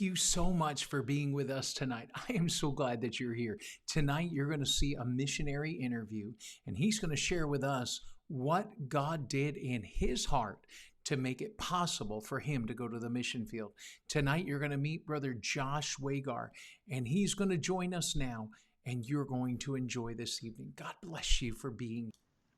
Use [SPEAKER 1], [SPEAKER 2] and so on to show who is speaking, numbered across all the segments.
[SPEAKER 1] you so much for being with us tonight. I am so glad that you're here. Tonight, you're going to see a missionary interview, and he's going to share with us what God did in his heart to make it possible for him to go to the mission field. Tonight, you're going to meet Brother Josh Wagar, and he's going to join us now, and you're going to enjoy this evening. God bless you for being.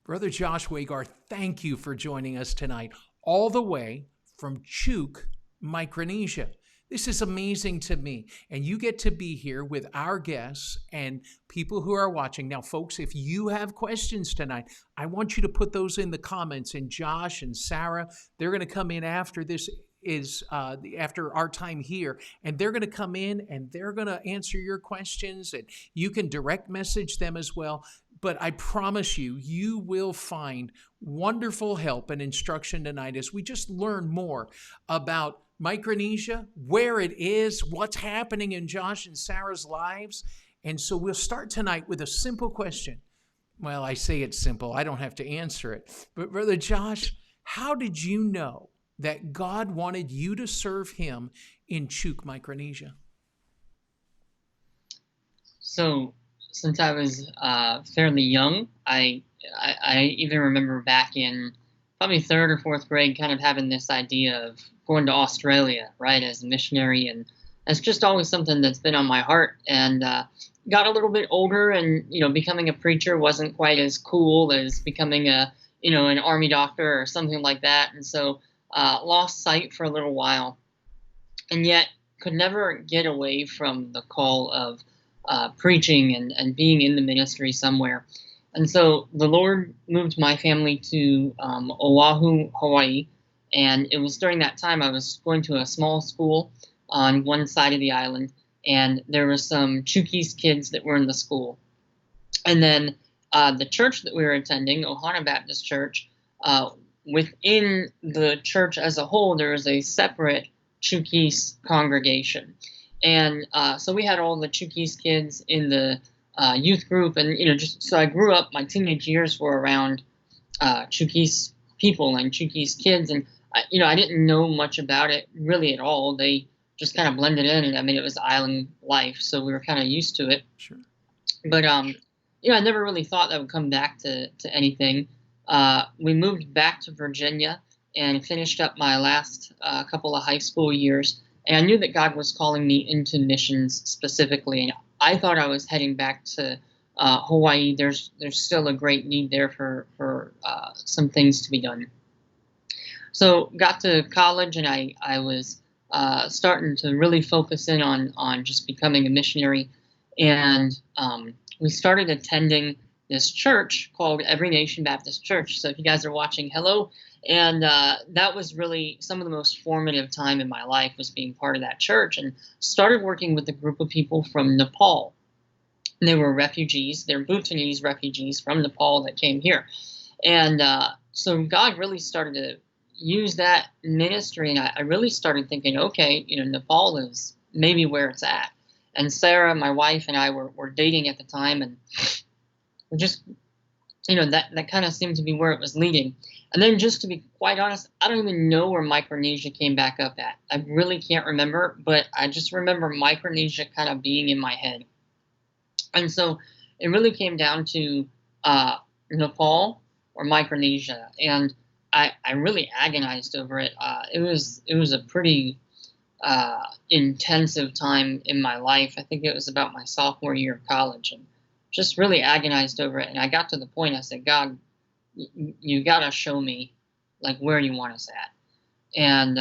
[SPEAKER 1] Brother Josh Wagar, thank you for joining us tonight, all the way from Chuuk, Micronesia. This is amazing to me. And you get to be here with our guests and people who are watching. Now, folks, if you have questions tonight, I want you to put those in the comments. And Josh and Sarah, they're going to come in after this is after our time here, and they're going to come in and they're going to answer your questions, and you can direct message them as well. But I promise you, you will find wonderful help and instruction tonight as we just learn more about Micronesia, where it is, what's happening in Josh and Sarah's lives. And so we'll start tonight with a simple question. Well, I say it's simple. I don't have to answer it. But Brother Josh, how did you know that God wanted you to serve him in Chuuk, Micronesia?
[SPEAKER 2] So, since I was fairly young, I even remember back in probably third or fourth grade, kind of having this idea of going to Australia, right, as a missionary, and it's just always something that's been on my heart. And got a little bit older, and becoming a preacher wasn't quite as cool as becoming an army doctor or something like that, and so lost sight for a little while, and yet could never get away from the call of preaching and being in the ministry somewhere. And so the Lord moved my family to Oahu, Hawaii, and it was during that time I was going to a small school on one side of the island, and there were some Chuukese kids that were in the school. And then the church that we were attending, Ohana Baptist Church, within the church as a whole, there was a separate Chuukese congregation. And so we had all the Chuukese kids in the youth group, and just so I grew up. My teenage years were around Chuukese people and Chuukese kids, and I didn't know much about it really at all. They just kind of blended in, and I mean it was island life, so we were kind of used to it.
[SPEAKER 1] Sure.
[SPEAKER 2] But I never really thought that would come back to anything. We moved back to Virginia and finished up my last couple of high school years. And I knew that God was calling me into missions specifically, and I thought I was heading back to Hawaii. There's still a great need there for some things to be done. So got to college, and I was starting to really focus in on just becoming a missionary. And we started attending this church called Every Nation Baptist Church. So if you guys are watching, hello. And that was really some of the most formative time in my life, was being part of that church, and started working with a group of people from Nepal. And they were refugees. They're Bhutanese refugees from Nepal that came here. And so God really started to use that ministry, and I really started thinking, okay, Nepal is maybe where it's at. And Sarah, my wife, and I were dating at the time, and we're just, that kind of seemed to be where it was leading. And then, just to be quite honest, I don't even know where Micronesia came back up at. I really can't remember, but I just remember Micronesia kind of being in my head. And so it really came down to Nepal or Micronesia, and I really agonized over it. It was a pretty intensive time in my life. I think it was about my sophomore year of college, and just really agonized over it. And I got to the point, I said, God, you got to show me where you want us at. And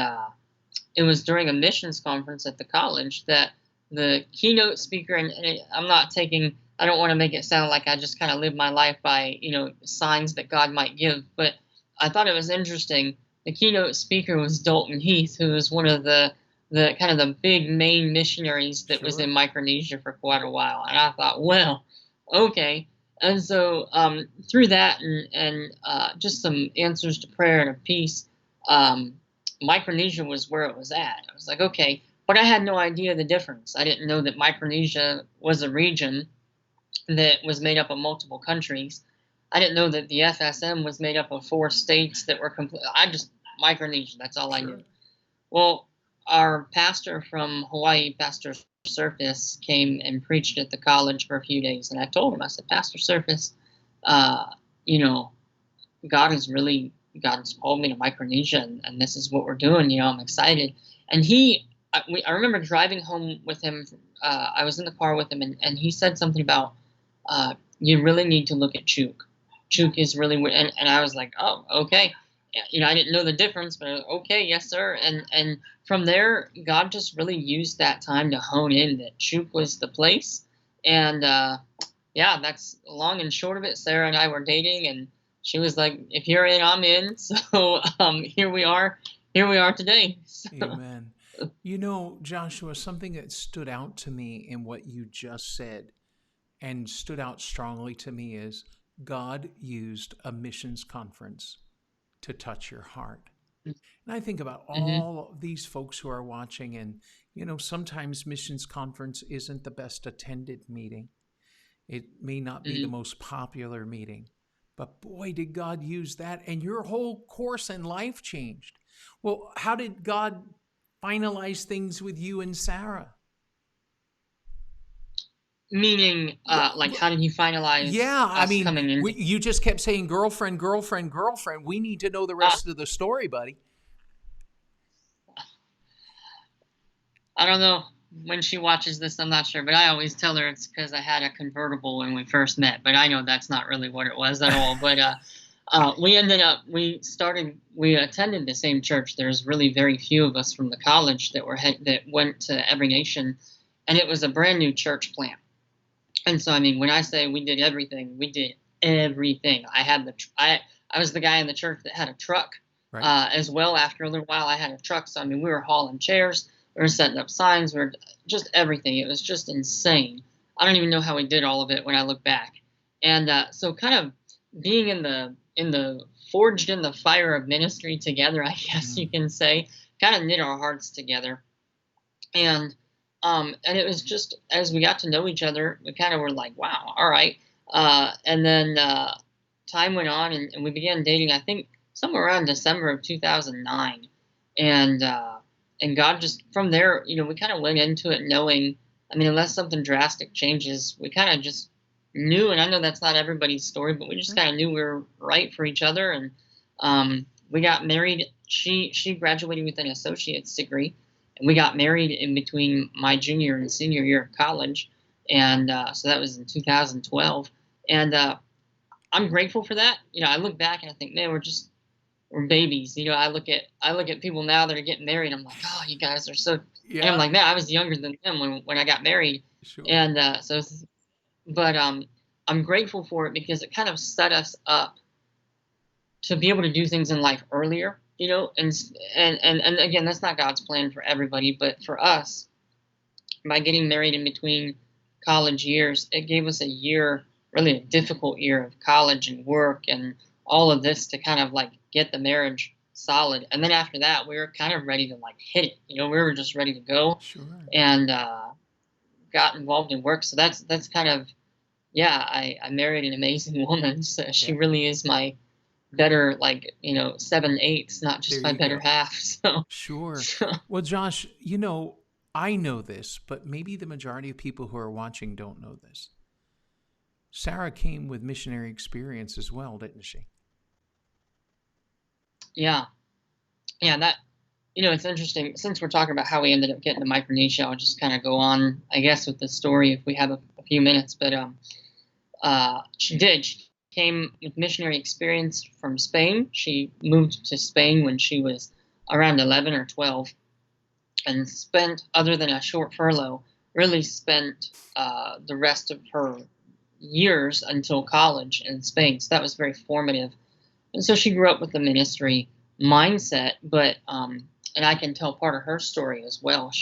[SPEAKER 2] it was during a missions conference at the college that the keynote speaker, and I don't want to make it sound like I just kind of live my life by, signs that God might give, but I thought it was interesting. The keynote speaker was Dalton Heath, who was one of the kind of the big main missionaries that was in Micronesia for quite a while. And I thought, well, okay. And so through that and just some answers to prayer and a peace, Micronesia was where it was at. I was like, okay, but I had no idea the difference. I didn't know that Micronesia was a region that was made up of multiple countries. I didn't know that the FSM was made up of 4 states that were complete. Micronesia, that's all I knew. Well, our pastor from Hawaii, Pastor Surface, came and preached at the college for a few days, and I told him, I said, Pastor Surface, uh, you know, God has called me to Micronesia, and this is what we're doing. I'm excited. And I remember driving home with him. I was in the car with him, and he said something about, you really need to look at Chuuk. Chuuk is really, and I was like, oh, okay. I didn't know the difference, but okay, yes, sir. And from there, God just really used that time to hone in that Chuuk was the place. And yeah, that's long and short of it. Sarah and I were dating, and she was like, "If you're in, I'm in." So here we are. Here we are today. So,
[SPEAKER 1] Amen. Joshua, something that stood out to me in what you just said and stood out strongly to me is God used a missions conference to touch your heart. And I think about
[SPEAKER 2] hmm
[SPEAKER 1] all of these folks who are watching, and sometimes missions conference isn't the best attended meeting. It may not be the
[SPEAKER 2] hmm
[SPEAKER 1] most popular meeting, but boy, did God use that, and your whole course and life changed. Well, how did God finalize things with you and Sarah?
[SPEAKER 2] Meaning,
[SPEAKER 1] Well,
[SPEAKER 2] like, how did he finalize
[SPEAKER 1] yeah, I
[SPEAKER 2] us
[SPEAKER 1] mean,
[SPEAKER 2] coming into?
[SPEAKER 1] you just kept saying girlfriend, girlfriend, girlfriend. We need to know the
[SPEAKER 2] Uh,
[SPEAKER 1] rest of the story, buddy.
[SPEAKER 2] I don't know when she watches this. I'm not sure, but I always tell her it's because I had a convertible when we first met. But I know that's not really what it was at all. But we attended the same church. There's really very few of us from the college that went to Every Nation, and it was a brand new church plant. And so, I mean, when I say we did everything, we did everything. I was the guy in the church that had a truck,
[SPEAKER 1] Right?
[SPEAKER 2] as well. After a little while, I had a truck. So, I mean, we were hauling chairs, we were setting up signs, we were just everything. It was just insane. I don't even know how we did all of it when I look back. And so, kind of being in the forged in the fire of ministry together, I guess you
[SPEAKER 1] Mm.
[SPEAKER 2] can say, kind of knit our hearts together. And it was just as we got to know each other, we kind of were like, wow, all right. And then time went on, and we began dating, I think somewhere around December of 2009. And God just, from there, we kind of went into it knowing, I mean, unless something drastic changes, we kind of just knew. And I know that's not everybody's story, but we just
[SPEAKER 1] Right.
[SPEAKER 2] kind of knew we were right for each other. And we got married. She graduated with an associate's degree, and we got married in between my junior and senior year of college. And so that was in 2012. And I'm grateful for that. I look back and I think, man, we're babies. I look at people now that are getting married. I'm like, oh, you guys are so. And I'm
[SPEAKER 1] Yeah,
[SPEAKER 2] like, man, I was younger than them when I got married.
[SPEAKER 1] sure.
[SPEAKER 2] And but I'm grateful for it because it kind of set us up to be able to do things in life earlier. And again, that's not God's plan for everybody, but for us, by getting married in between college years, it gave us a year, really a difficult year of college and work and all of this to kind of like get the marriage solid. And then after that, we were kind of ready to like hit it. We were just ready to go,
[SPEAKER 1] Sure.
[SPEAKER 2] and got involved in work. So that's kind of, yeah. I married an amazing woman. So she
[SPEAKER 1] Yeah,
[SPEAKER 2] really is my better, like, 7/8, not
[SPEAKER 1] there
[SPEAKER 2] just my
[SPEAKER 1] you
[SPEAKER 2] better
[SPEAKER 1] go.
[SPEAKER 2] half. So,
[SPEAKER 1] Sure.
[SPEAKER 2] so
[SPEAKER 1] Well, Josh, I know this, but maybe the majority of people who are watching don't know this. Sarah came with missionary experience as well, didn't she?
[SPEAKER 2] yeah, yeah. That, it's interesting. Since we're talking about how we ended up getting to Micronesia, I'll just kind of go on, I guess, with the story if we have a few minutes. But she did. She came with missionary experience from Spain. She moved to Spain when she was around 11 or 12, and spent, other than a short furlough, really spent the rest of her years until college in Spain. So that was very formative. And so she grew up with the ministry mindset, but and I can tell part of her story as well.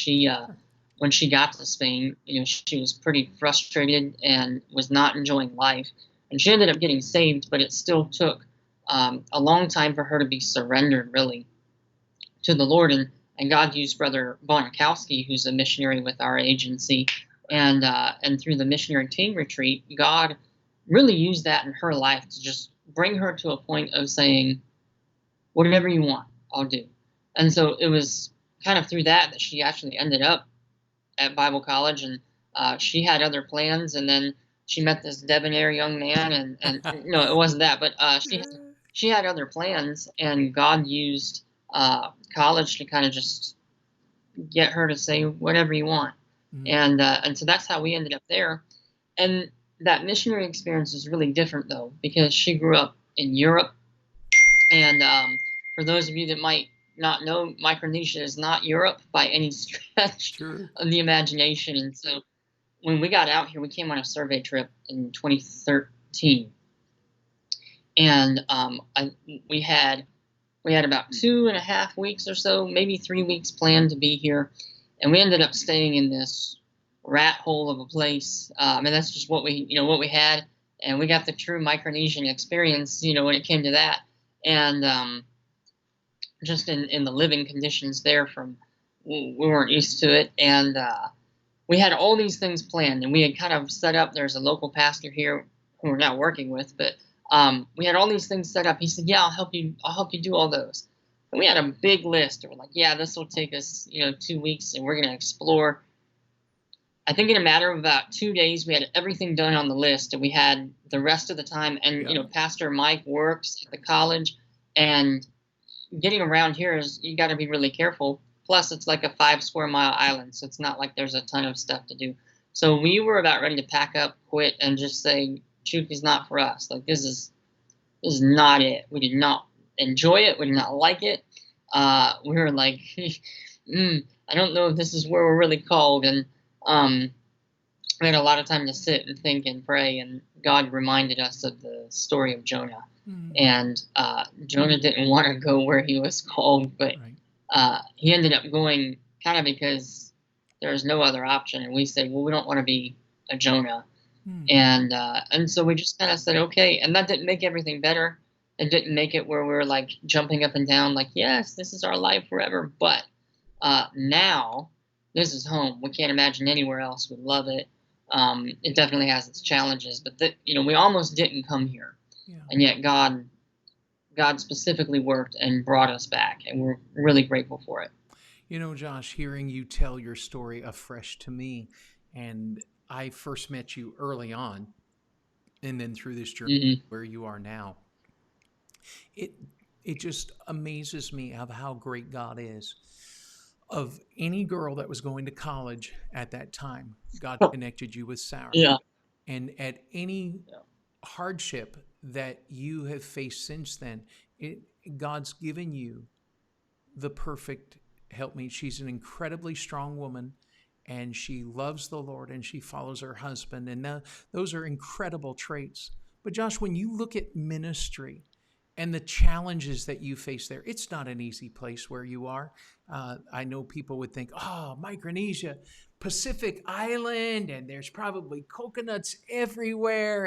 [SPEAKER 2] When she got to Spain, she was pretty frustrated and was not enjoying life, and she ended up getting saved. But it still took a long time for her to be surrendered, really, to the Lord. And God used Brother Bonikowski, who's a missionary with our agency, and through the missionary teen retreat, God really used that in her life to just bring her to a point of saying, whatever you want, I'll do. And so it was kind of through that she actually ended up at Bible college, and she had other plans, and then she met this debonair young man, and no, it wasn't that, but she had other plans, and God used college to kind of just get her to say whatever you want, and so that's how we ended up there. And that missionary experience is really different though, because she grew up in Europe, and for those of you that might not know, Micronesia is not Europe by any stretch
[SPEAKER 1] Sure.
[SPEAKER 2] of the imagination. And so when we got out here, we came on a survey trip in 2013, and we had about 2.5 weeks or so, maybe 3 weeks planned to be here, and we ended up staying in this rat hole of a place. And that's just what we had, and we got the true Micronesian experience, when it came to that, and just in the living conditions there, we weren't used to it, and we had all these things planned, and we had kind of set up. There's a local pastor here who we're not working with, but we had all these things set up. He said, "Yeah, I'll help you do all those." And we had a big list. And we're like, "Yeah, this will take us, 2 weeks, and we're going to explore." I think in a matter of about 2 days, we had everything done on the list, and we had the rest of the time. And Pastor Mike works at the college, and getting around here is, you got to be really careful. Plus, it's like a 5 square mile island, so it's not like there's a ton of stuff to do. So we were about ready to pack up, quit, and just say, Chuuk is not for us. Like, this is not it. We did not enjoy it. We did not like it. We were like, I don't know if this is where we're really called. And we had a lot of time to sit and think and pray, and God reminded us of the story of Jonah. And Jonah didn't want to go where he was called, but he ended up going kind of because there was no other option. And we said, well, we don't want to be a Jonah. And so we just kind of said, okay. And that didn't make everything better. It didn't make it where we were like jumping up and down, like, yes, this is our life forever. But now this is home. We can't imagine anywhere else. We love it. It definitely has its challenges, but we almost didn't come here. Yeah. And yet God specifically worked and brought us back, and we're really grateful for it.
[SPEAKER 1] Josh, hearing you tell your story afresh to me, and I first met you early on, and then through this journey where you are now, it just amazes me of how great God is. Of any girl that was going to college at that time, God connected you with Sarah.
[SPEAKER 2] Yeah.
[SPEAKER 1] And at any hardship that you have faced since then, God's given you the perfect helpmeet. She's an incredibly strong woman, and she loves the Lord, and she follows her husband, and those are incredible traits. But Josh, when you look at ministry and the challenges that you face there, it's not an easy place where you are. I know people would think, oh, Micronesia, Pacific Island, and there's probably coconuts everywhere,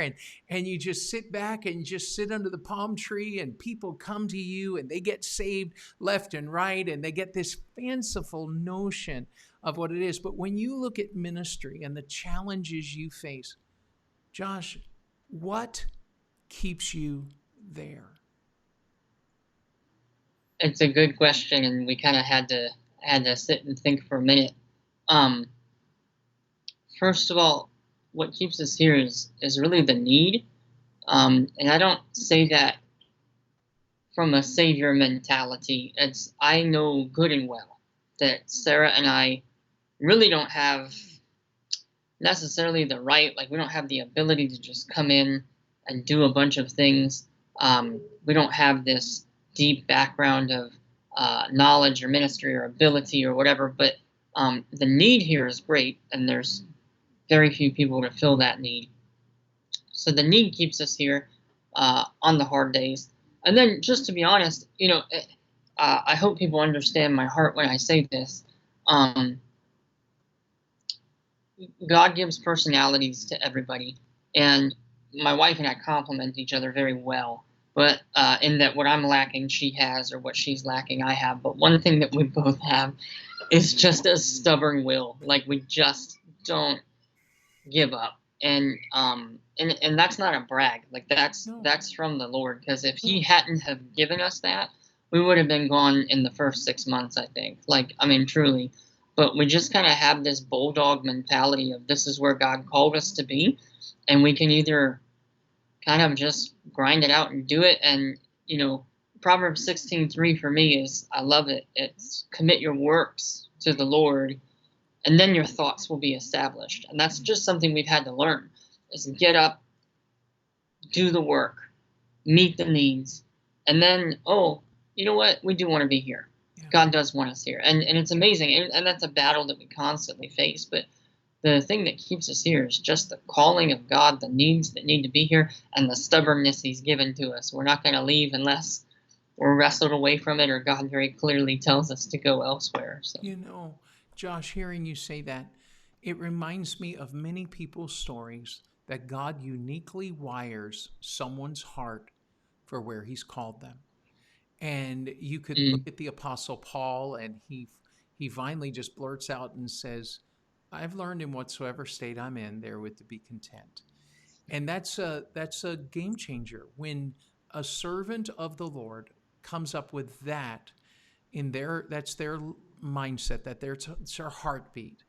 [SPEAKER 1] and you just sit back and just sit under the palm tree, and people come to you and they get saved left and right, and they get this fanciful notion of what it is. But when you look at ministry and the challenges you face, Josh, what keeps you there?
[SPEAKER 2] It's a good question, and we kind of had to sit and think for a minute. First of all, what keeps us here is really the need, and I don't say that from a savior mentality. I know good and well that Sarah and I really don't have necessarily the right, like, we don't have the ability to just come in and do a bunch of things. We don't have this deep background of knowledge or ministry or ability or whatever, but the need here is great, and there's very few people to fill that need. So the need keeps us here on the hard days. And then, just to be honest, I hope people understand my heart when I say this. God gives personalities to everybody, and my wife and I complement each other very well. But in that what I'm lacking, she has, or what she's lacking, I have. But one thing that we both have is just a stubborn will. Like, we just don't give up. And that's not a brag. Like, that's from the Lord. Because if He hadn't have given us that, we would have been gone in the first 6 months, I think. Like, I mean, truly. But we just kind of have this bulldog mentality of this is where God called us to be, and we can either kind of just grind it out and do it. And Proverbs 16:3 for me is, I love it. It's commit your works to the Lord, and then your thoughts will be established. And that's just something we've had to learn: is get up, do the work, meet the needs, and then, oh, you know what? We do want to be here.
[SPEAKER 1] Yeah.
[SPEAKER 2] God does want us here. And it's amazing. And that's a battle that we constantly face. But the thing that keeps us here is just the calling of God, the needs that need to be here, and the stubbornness He's given to us. We're not going to leave unless we're wrestled away from it, or God very clearly tells us to go elsewhere. So.
[SPEAKER 1] Josh, hearing you say that, it reminds me of many people's stories that God uniquely wires someone's heart for where He's called them. And you could look at the Apostle Paul, and he finally just blurts out and says, I've learned in whatsoever state I'm in, therewith to be content. And that's a game changer when a servant of the Lord comes up with that that's their mindset, it's their heartbeat,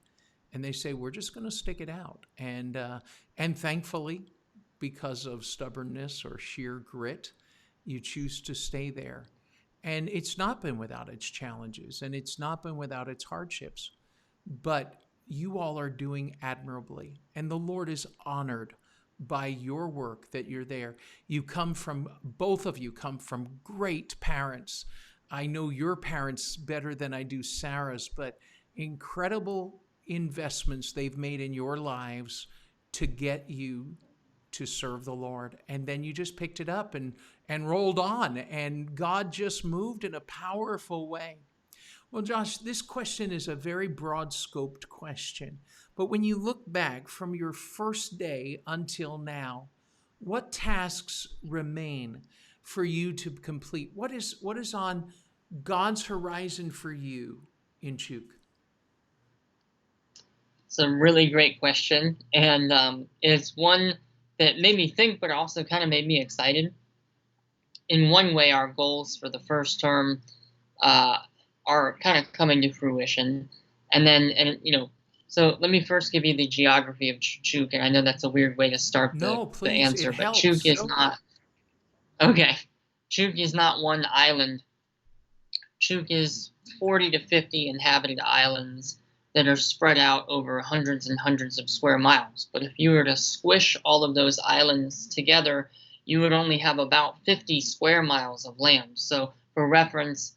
[SPEAKER 1] and they say we're just going to stick it out. And thankfully, because of stubbornness or sheer grit, you choose to stay there. And it's not been without its challenges, and it's not been without its hardships, but you all are doing admirably, and the Lord is honored by your work that you're there. Both of you come from great parents. I know your parents better than I do Sarah's, but incredible investments they've made in your lives to get you to serve the Lord. And then you just picked it up and rolled on, and God just moved in a powerful way. Well, Josh, this question is a very broad scoped question, but when you look back from your first day until now, what tasks remain for you to complete? What is on God's horizon for you in Chuuk?
[SPEAKER 2] It's a really great question, and it's one that made me think, but also kind of made me excited. In one way, our goals for the first term are kind of coming to fruition, so let me first give you the geography of Chuuk, and I know that's a weird way to start
[SPEAKER 1] No,
[SPEAKER 2] the
[SPEAKER 1] please,
[SPEAKER 2] answer,
[SPEAKER 1] it
[SPEAKER 2] but Chuuk
[SPEAKER 1] helps.
[SPEAKER 2] is not okay. Chuuk is not one island. Chuuk is 40 to 50 inhabited islands that are spread out over hundreds and hundreds of square miles. But if you were to squish all of those islands together, you would only have about 50 square miles of land. So for reference,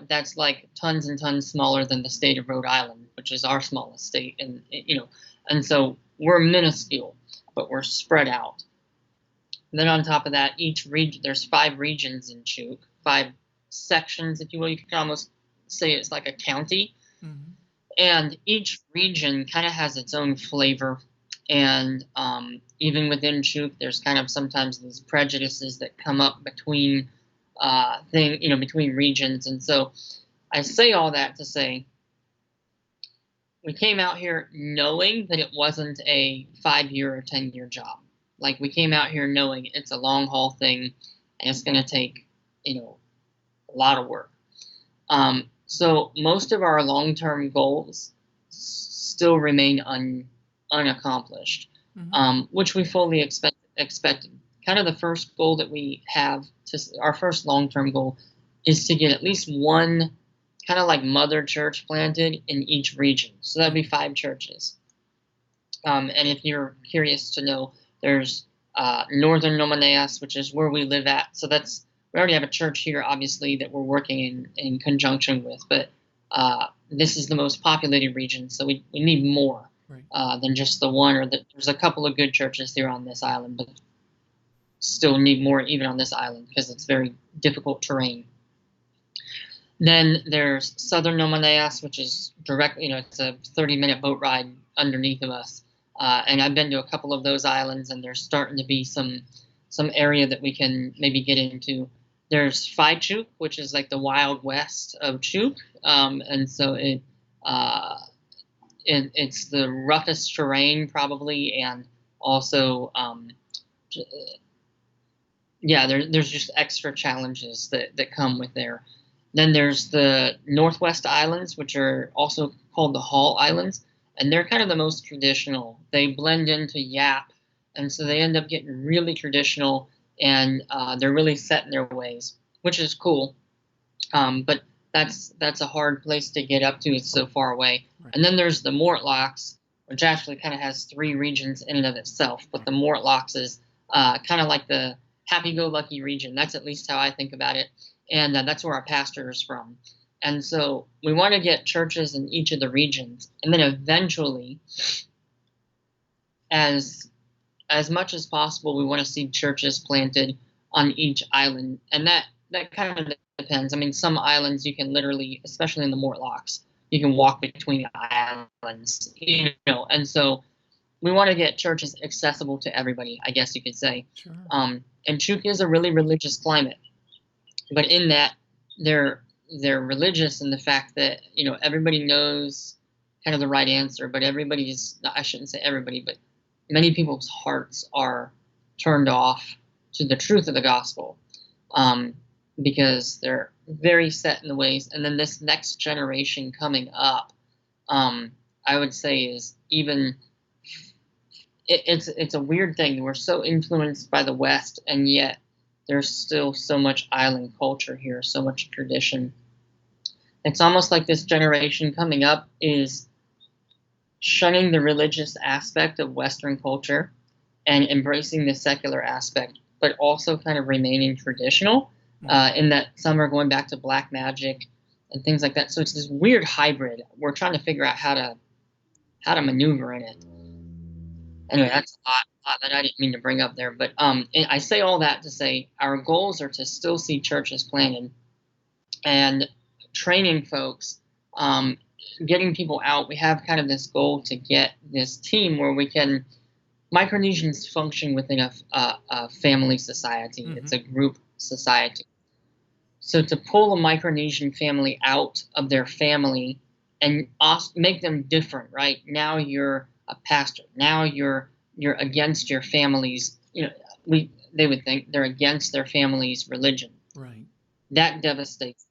[SPEAKER 2] that's like tons and tons smaller than the state of Rhode Island, which is our smallest state. And so we're minuscule, but we're spread out. And then on top of that, each region, there's 5 regions in Chuuk, 5 sections, if you will. You could almost say it's like a county.
[SPEAKER 1] Mm-hmm.
[SPEAKER 2] And each region kind of has its own flavor. And even within Chuuk, there's kind of sometimes these prejudices that come up between between regions. And so I say all that to say we came out here knowing that it wasn't a 5-year or 10-year job. Like, we came out here knowing it's a long haul thing, and it's going to take, a lot of work. So most of our long-term goals still remain unaccomplished, which we fully expected. Kind of the first goal that we have, our first long-term goal, is to get at least one kind of like mother church planted in each region. So that'd be 5 churches. And if you're curious to know, there's Northern Nomaneas, which is where we live at. So we already have a church here, obviously, that we're working in conjunction with. But this is the most populated region, so we need more than just the one. There's a couple of good churches here on this island, but still need more even on this island because it's very difficult terrain. Then there's Southern Nomaneas, which is directly, it's a 30-minute boat ride underneath of us. And I've been to a couple of those islands, and there's starting to be some area that we can maybe get into. There's Phi Chuuk, which is like the Wild West of Chuuk, and so it's the roughest terrain probably, and also there's just extra challenges that come with there. Then there's the Northwest Islands, which are also called the Hall Islands, and they're kind of the most traditional. They blend into Yap, and so they end up getting really traditional, and they're really set in their ways, which is cool. But that's a hard place to get up to. It's so far away.
[SPEAKER 1] Right.
[SPEAKER 2] And then there's the Mortlocks, which actually kind of has three regions in and of itself. But the Mortlocks is kind of like the happy-go-lucky region. That's at least how I think about it. And that's where our pastor is from. And so we want to get churches in each of the regions, and then eventually, as much as possible, we want to see churches planted on each island, and that kind of depends. I mean, some islands you can literally, especially in the Mortlocks, you can walk between islands, and so we want to get churches accessible to everybody, I guess you could say.
[SPEAKER 1] Sure.
[SPEAKER 2] And Chuuk is a really religious climate, but in that they're religious in the fact that everybody knows kind of the right answer, but I shouldn't say everybody, but many people's hearts are turned off to the truth of the gospel, because they're very set in the ways. And then this next generation coming up, I would say is even. It's a weird thing. We're so influenced by the West, and yet there's still so much island culture here, so much tradition. It's almost like this generation coming up is shunning the religious aspect of Western culture and embracing the secular aspect, but also kind of remaining traditional, in that some are going back to black magic and things like that. So it's this weird hybrid. We're trying to figure out how to maneuver in it. Anyway, that's a lot that I didn't mean to bring up there. But I say all that to say our goals are to still see churches planted and training folks, getting people out. We have kind of this goal to get this team where we can Micronesians function within a family society. Mm-hmm. It's a group society. So to pull a Micronesian family out of their family and make them different, right? Now you're a pastor. Now you're against your family's. They would think they're against their family's religion.
[SPEAKER 1] Right.
[SPEAKER 2] That devastates.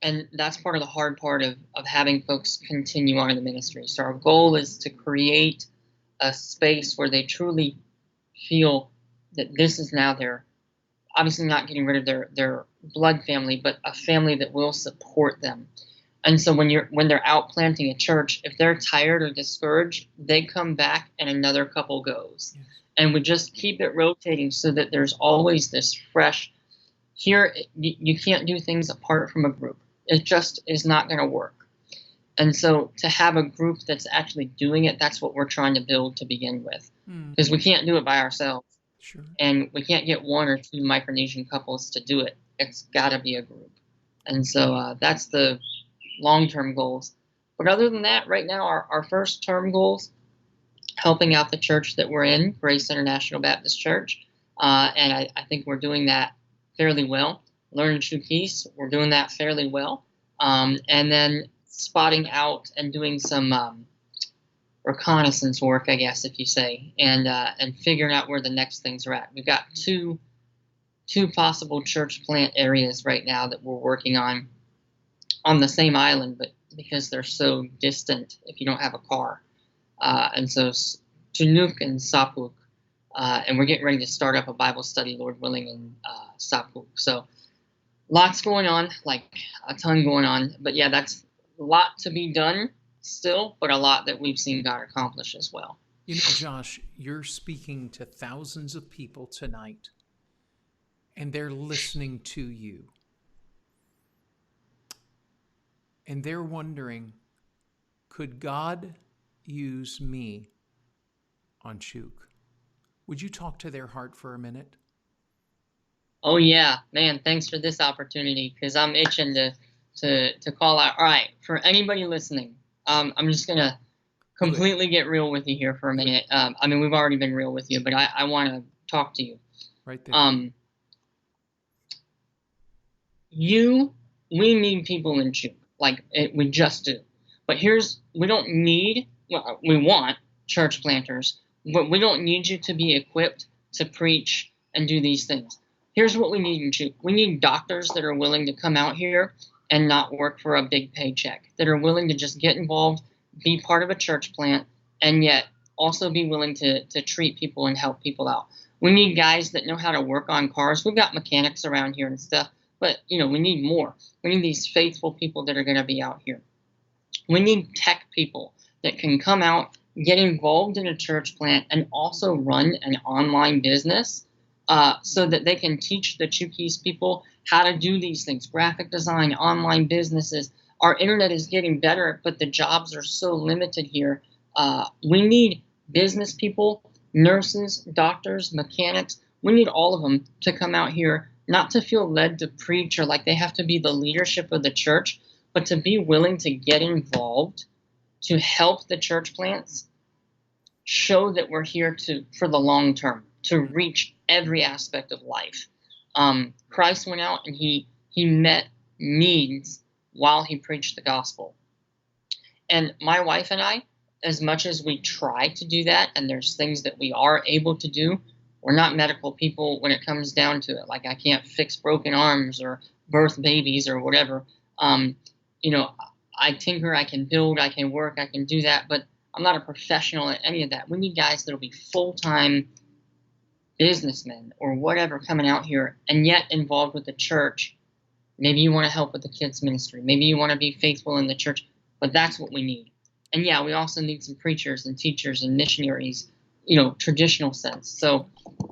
[SPEAKER 2] And that's part of the hard part of having folks continue on in the ministry. So our goal is to create a space where they truly feel that this is now their, obviously not getting rid of their blood family, but a family that will support them. And so when they're out planting a church, if they're tired or discouraged, they come back and another couple goes. Yes. And we just keep it rotating so that there's always this fresh. Here, you can't do things apart from a group. It just is not going to work. And so to have a group that's actually doing it, that's what we're trying to build to begin with. Because we can't do it by ourselves.
[SPEAKER 1] Sure.
[SPEAKER 2] And we can't get one or two Micronesian couples to do it. It's got to be a group. And so that's the long-term goals. But other than that, right now, our first term goals, helping out the church that we're in, Grace International Baptist Church. And I think we're doing that fairly well. Learning Chuukese, we're doing that fairly well. And then spotting out and doing some reconnaissance work, I guess, if you say, and figuring out where the next things are at. We've got two possible church plant areas right now that we're working on the same island, but because they're so distant if you don't have a car. And so Chuuk and Sapuk, and we're getting ready to start up a Bible study, Lord willing, in Sapuk. So lots going on, like a ton going on. But yeah, that's a lot to be done still, but a lot that we've seen God accomplish as well.
[SPEAKER 1] You know, Josh, you're speaking to thousands of people tonight, and they're listening to you. And they're wondering, could God use me on Chuuk? Would you talk to their heart for a minute?
[SPEAKER 2] Oh yeah, man, thanks for this opportunity, because I'm itching to call out. All right, for anybody listening, I'm just going to completely get real with you here for a minute. I mean, we've already been real with you, but I want to talk to you.
[SPEAKER 1] Right there.
[SPEAKER 2] We need people in Chuuk. Like, we just do. But we don't need, well, we want church planters, but we don't need you to be equipped to preach and do these things. Here's what we need in Chuuk. We need doctors that are willing to come out here and not work for a big paycheck, that are willing to just get involved, be part of a church plant, and yet also be willing to treat people and help people out. We need guys that know how to work on cars. We've got mechanics around here and stuff, but we need more. We need these faithful people that are going to be out here. We need tech people that can come out, get involved in a church plant, and also run an online business so that they can teach the Chuukese people how to do these things, graphic design, online businesses. Our internet is getting better, but the jobs are so limited here. We need business people, nurses, doctors, mechanics. We need all of them to come out here, not to feel led to preach or like they have to be the leadership of the church, but to be willing to get involved, to help the church plants, show that we're here for the long term, to reach every aspect of life. Christ went out and he met needs while he preached the gospel. And my wife and I, as much as we try to do that, and there's things that we are able to do, we're not medical people when it comes down to it. Like, I can't fix broken arms or birth babies or whatever. I tinker, I can build, I can work, I can do that, but I'm not a professional at any of that. We need guys that'll be full-time businessmen or whatever coming out here and yet involved with the church. Maybe you want to help with the kids ministry. Maybe you want to be faithful in the church, but that's what we need. And yeah, we also need some preachers and teachers and missionaries, traditional sense. So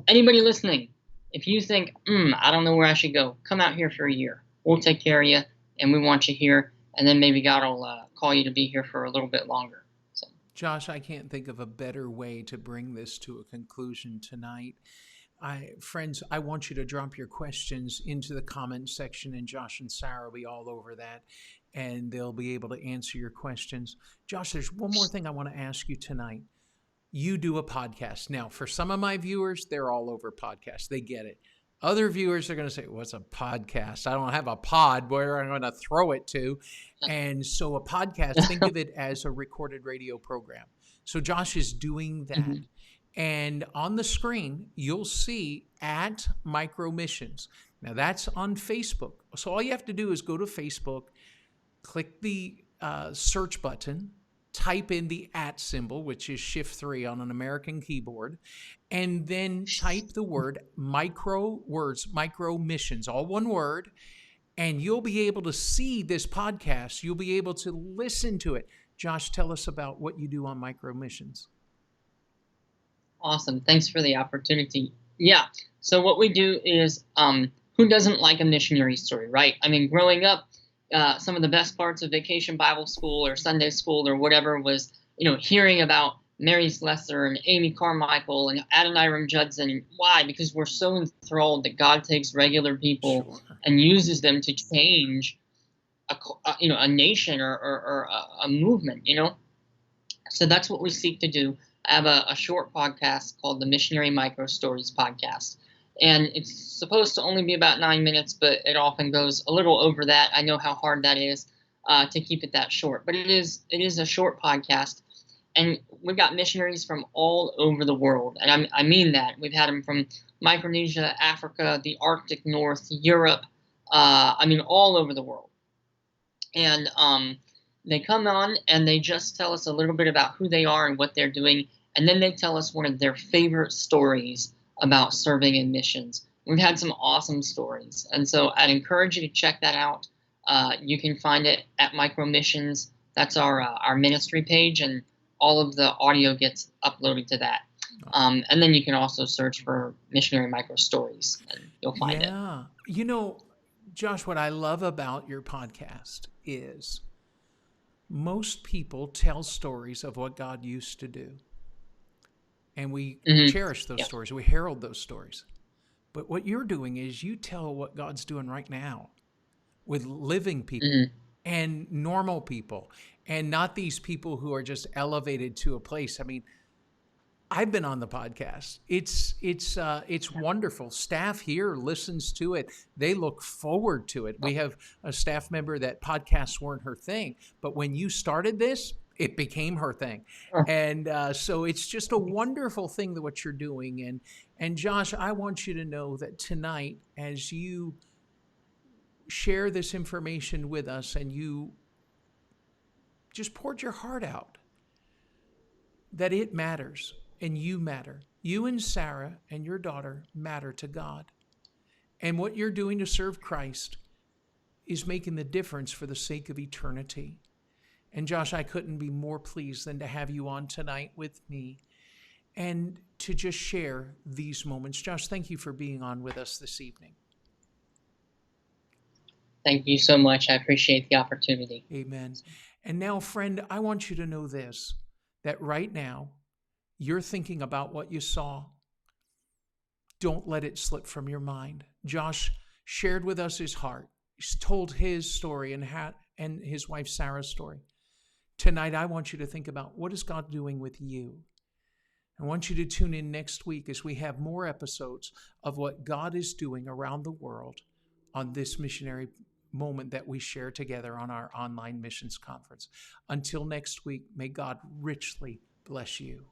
[SPEAKER 2] anybody listening, if you think, I don't know where I should go, come out here for a year. We'll take care of you, and we want you here. And then maybe God will call you to be here for a little bit longer. So,
[SPEAKER 1] Josh, I can't think of a better way to bring this to a conclusion tonight. Friends, I want you to drop your questions into the comment section, and Josh and Sarah will be all over that, and they'll be able to answer your questions. Josh, there's one more thing I want to ask you tonight. You do a podcast. Now, for some of my viewers, they're all over podcasts. They get it. Other viewers are going to say, what's a podcast? I don't have a pod where I'm going to throw it to. And so a podcast, think of it as a recorded radio program. So Josh is doing that. Mm-hmm. And on the screen, you'll see at Micro Missions. Now, that's on Facebook. So all you have to do is go to Facebook, click the search button, type in the @ symbol, which is Shift 3 on an American keyboard, and then type the word Micro Missions, all one word, and you'll be able to see this podcast. You'll be able to listen to it. Josh, tell us about what you do on Micro Missions.
[SPEAKER 2] Awesome. Thanks for the opportunity. Yeah. So what we do is, who doesn't like a missionary story, right? I mean, growing up, some of the best parts of Vacation Bible School or Sunday School or whatever was, hearing about Mary Slessor and Amy Carmichael and Adoniram Judson. Why? Because we're so enthralled that God takes regular people and uses them to change a nation or a movement, So that's what we seek to do. I have a short podcast called the Missionary Micro Stories Podcast. And it's supposed to only be about 9 minutes, but it often goes a little over that. I know how hard that is to keep it that short. But it is a short podcast. And we've got missionaries from all over the world. And I mean that. We've had them from Micronesia, Africa, the Arctic North, Europe. All over the world. And they come on and they just tell us a little bit about who they are and what they're doing. And then they tell us one of their favorite stories about serving in missions. We've had some awesome stories. And so I'd encourage you to check that out. You can find it at Micro Missions. That's our ministry page, and all of the audio gets uploaded to that. And then you can also search for Missionary Micro Stories, and you'll find it.
[SPEAKER 1] Yeah. Josh, what I love about your podcast is most people tell stories of what God used to do. And we cherish those stories. We herald those stories. But what you're doing is you tell what God's doing right now with living people and normal people, and not these people who are just elevated to a place. I mean, I've been on the podcast. It's wonderful. Staff here listens to it. They look forward to it. We have a staff member that podcasts weren't her thing. But when you started this, it became her thing.
[SPEAKER 2] Uh,
[SPEAKER 1] And so it's just a wonderful thing that what you're doing. And Josh, I want you to know that tonight, as you share this information with us and you just poured your heart out, that it matters and you matter. You and Sarah and your daughter matter to God. And what you're doing to serve Christ is making the difference for the sake of eternity. And Josh, I couldn't be more pleased than to have you on tonight with me and to just share these moments. Josh, thank you for being on with us this evening.
[SPEAKER 2] Thank you so much. I appreciate the opportunity.
[SPEAKER 1] Amen. And now, friend, I want you to know this, that right now you're thinking about what you saw. Don't let it slip from your mind. Josh shared with us his heart. He's told his story and his wife Sarah's story. Tonight, I want you to think about, what is God doing with you? I want you to tune in next week as we have more episodes of what God is doing around the world on this missionary moment that we share together on our online missions conference. Until next week, may God richly bless you.